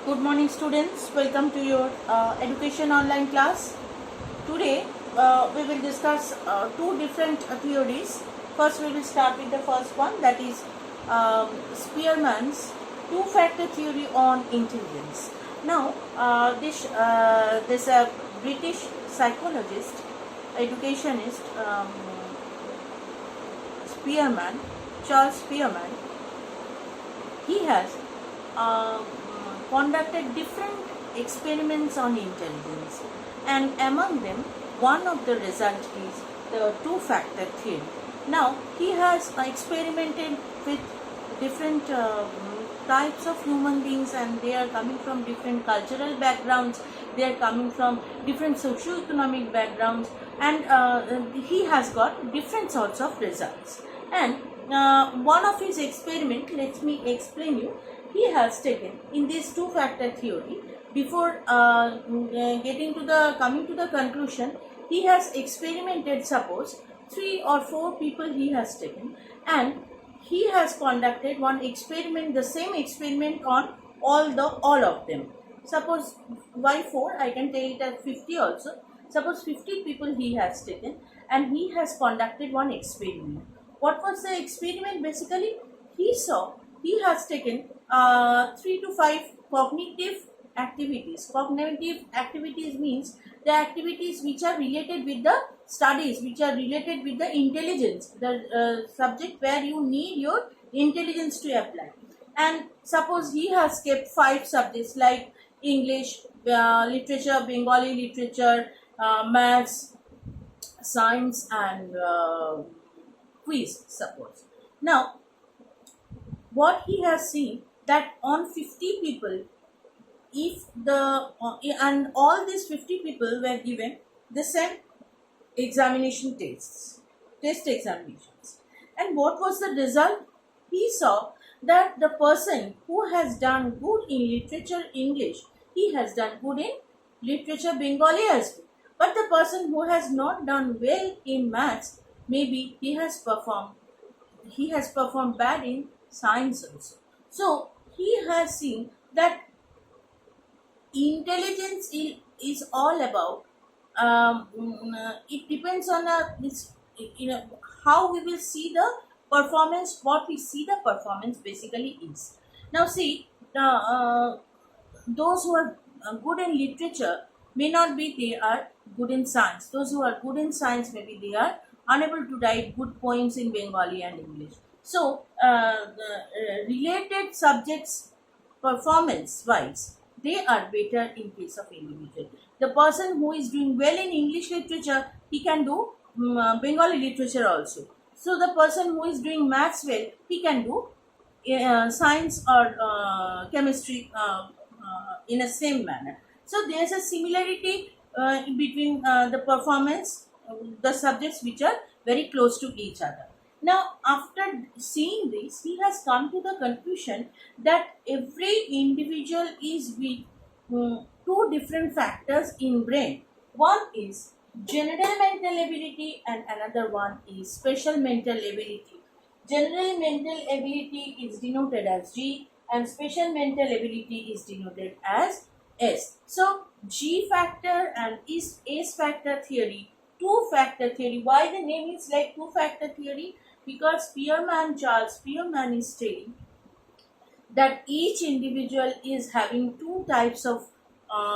Good morning students, welcome to your education online class. Today we will discuss two different theories. First we will start with the first one, that is Spearman's two-factor theory on intelligence. Now this British psychologist, educationist, Spearman, Charles Spearman, he has conducted different experiments on intelligence, and among them one of the results is the two-factor theory. Now he has experimented with different types of human beings, and they are coming from different cultural backgrounds, they are coming from different socio-economic backgrounds, and he has got different sorts of results. And one of his experiment, let me explain you, he has taken in this two-factor theory. Before coming to the conclusion, he has experimented, suppose 3 or 4 people he has taken, and he has conducted one experiment, the same experiment on all of them. Suppose why 4, I can take it as 50 also. Suppose 50 people he has taken, and he has conducted one experiment. What was the experiment? Basically, he has taken 3 to 5 cognitive activities. Cognitive activities means the activities which are related with the studies, which are related with the intelligence, the subject where you need your intelligence to apply. And suppose he has kept 5 subjects like English, literature, Bengali literature, maths, science, and quiz, suppose. Now, what he has seen, that on 50 people, if and all these 50 people were given the same examination test examinations, and what was the result? He saw that the person who has done good in literature English, he has done good in literature Bengali as well, but the person who has not done well in maths, maybe he has performed bad in science also. So he has seen that intelligence is all about it depends on how we will see the performance, what we see the performance basically is. Now see, those who are good in literature may not be they are good in science. Those who are good in science, maybe they are unable to write good poems in Bengali and English. So the related subjects performance wise, they are better in case of individual. The person who is doing well in English literature, he can do Bengali literature also. So the person who is doing maths well, he can do science or chemistry in a same manner. So there is a similarity between the performance, the subjects which are very close to each other. Now, after seeing this, he has come to the conclusion that every individual is with two different factors in brain. One is general mental ability and another one is special mental ability. General mental ability is denoted as G and special mental ability is denoted as S. So, G factor and S factor theory, two-factor theory. Why the name is like two-factor theory? Because Charles Spearman is stating that each individual is having two types of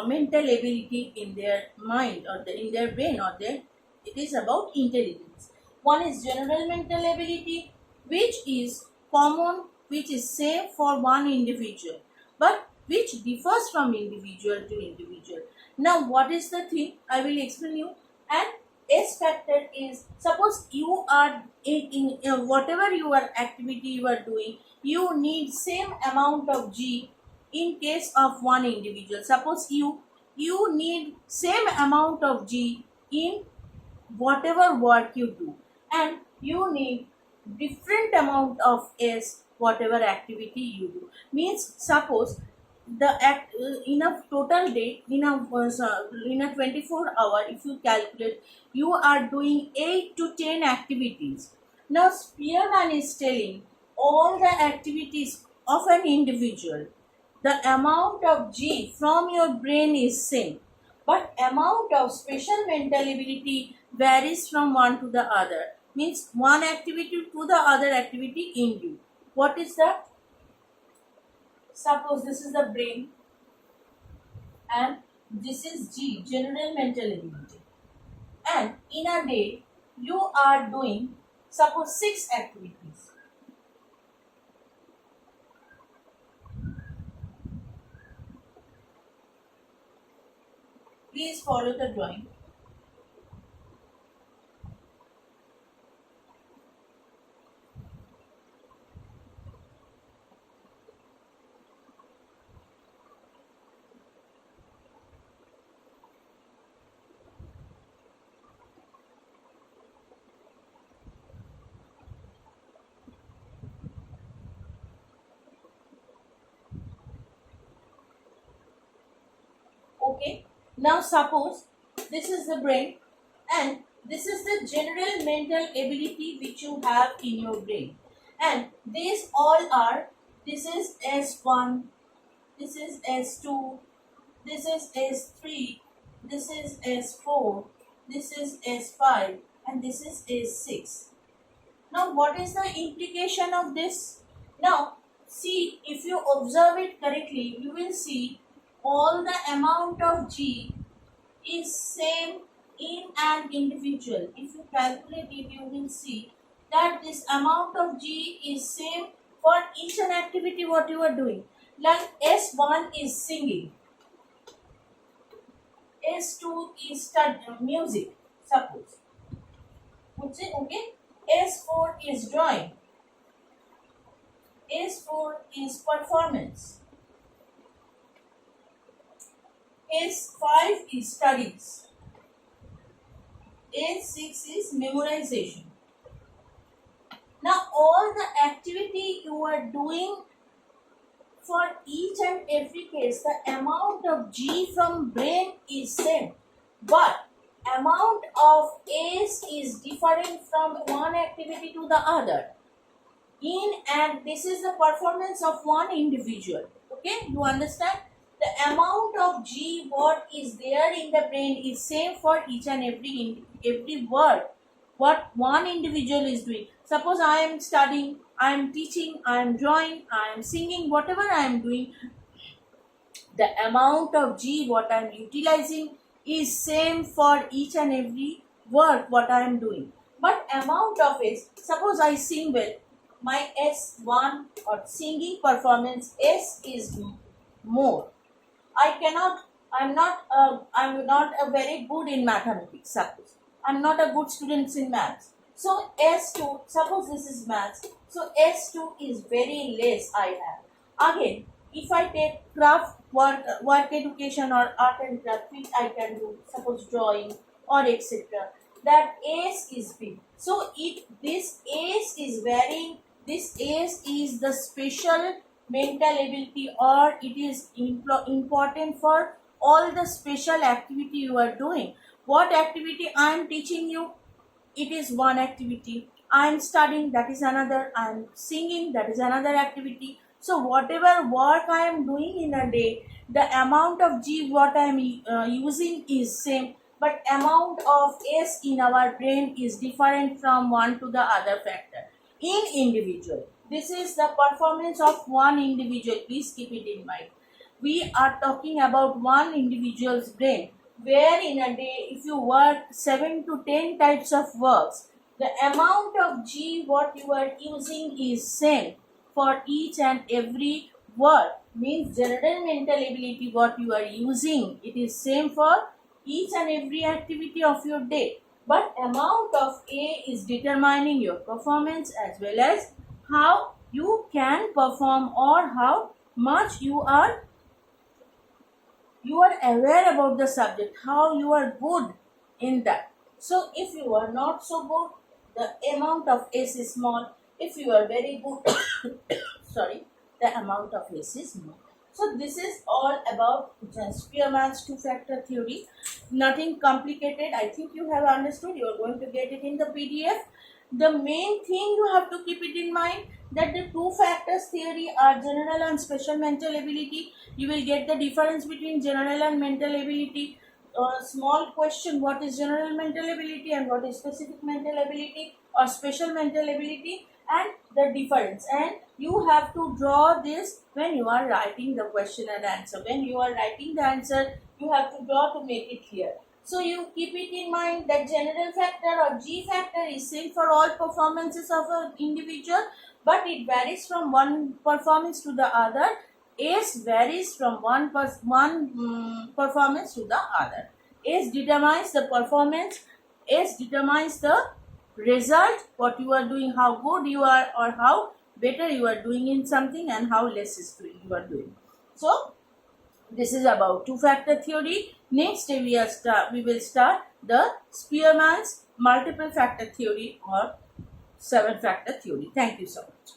mental ability in their mind or in their brain, or it is about intelligence. One is general mental ability, which is common, which is same for one individual, but which differs from individual to individual. Now, what is the thing? I will explain you. And S factor is, suppose you are in whatever your activity you are doing, you need same amount of G in case of one individual. Suppose you need same amount of G in whatever work you do, and you need different amount of S whatever activity you do. Means suppose in a total day, in a 24-hour, if you calculate, you are doing 8 to 10 activities. Now Spearman is telling all the activities of an individual the amount of G from your brain is same, but amount of special mental ability varies from one to the other. Means one activity to the other activity in you. What is that? Suppose this is the brain and this is G, general mental ability. And in a day, you are doing suppose 6 activities. Please follow the drawing. Okay. Now suppose this is the brain and this is the general mental ability which you have in your brain. And these all are, this is S1, this is S2, this is S3, this is S4, this is S5 and this is S6. Now what is the implication of this? Now see, if you observe it correctly, you will see all the amount of G is same in an individual. If you calculate it, you will see that this amount of G is same for each and activity what you are doing. Like S1 is singing, S2 is studying music, suppose. Okay? S4 is drawing, S4 is performance, S5 is studies, S6 is memorization. Now all the activity you are doing, for each and every case the amount of G from brain is same, but amount of S is different from one activity to the other. And this is the performance of one individual. Okay, you understand? The amount of G what is there in the brain is same for each and every word what one individual is doing. Suppose I am studying, I am teaching, I am drawing, I am singing, whatever I am doing, the amount of G what I am utilizing is same for each and every word what I am doing. But amount of S, suppose I sing well, my S1 or singing performance S is more. I'm not a very good in mathematics, suppose. I'm not a good student in maths. So S2, suppose this is maths. So S2 is very less I have. Again, if I take craft, work education or art and craft, which I can do, suppose drawing or etc. That S is big. So this S is varying. This S is the special mental ability, or it is important for all the special activity you are doing. What activity I am teaching you? It is one activity. I am studying, that is another. I am singing, that is another activity. So whatever work I am doing in a day, the amount of G what I am using is same, but amount of S in our brain is different from one to the other factor in individual. This is the performance of one individual. Please keep it in mind. We are talking about one individual's brain, where in a day if you work 7 to 10 types of works, the amount of G what you are using is same for each and every word. Means general mental ability what you are using, it is same for each and every activity of your day. But amount of A is determining your performance as well as how you can perform or how much you are aware about the subject, how you are good in that. So if you are not so good, the amount of S is small. If you are very good, sorry, the amount of S is more. So this is all about Spearman's two-factor theory. Nothing complicated. I think you have understood. You are going to get it in the PDF. the main thing you have to keep it in mind that the two factors theory are general and special mental ability. You will get the difference between general and mental ability. Small question, what is general mental ability and what is specific mental ability or special mental ability, and the difference. And you have to draw this when you are writing the question and answer. When you are writing the answer, you have to draw to make it clear. So you keep it in mind that general factor or G factor is same for all performances of an individual, but it varies from one performance to the other. S varies from one performance to the other. S determines the performance. S determines the result, what you are doing, how good you are or how better you are doing in something, and how less is you are doing. So this is about two-factor theory. Next we will start the Spearman's multiple factor theory or 7-factor theory. Thank you so much.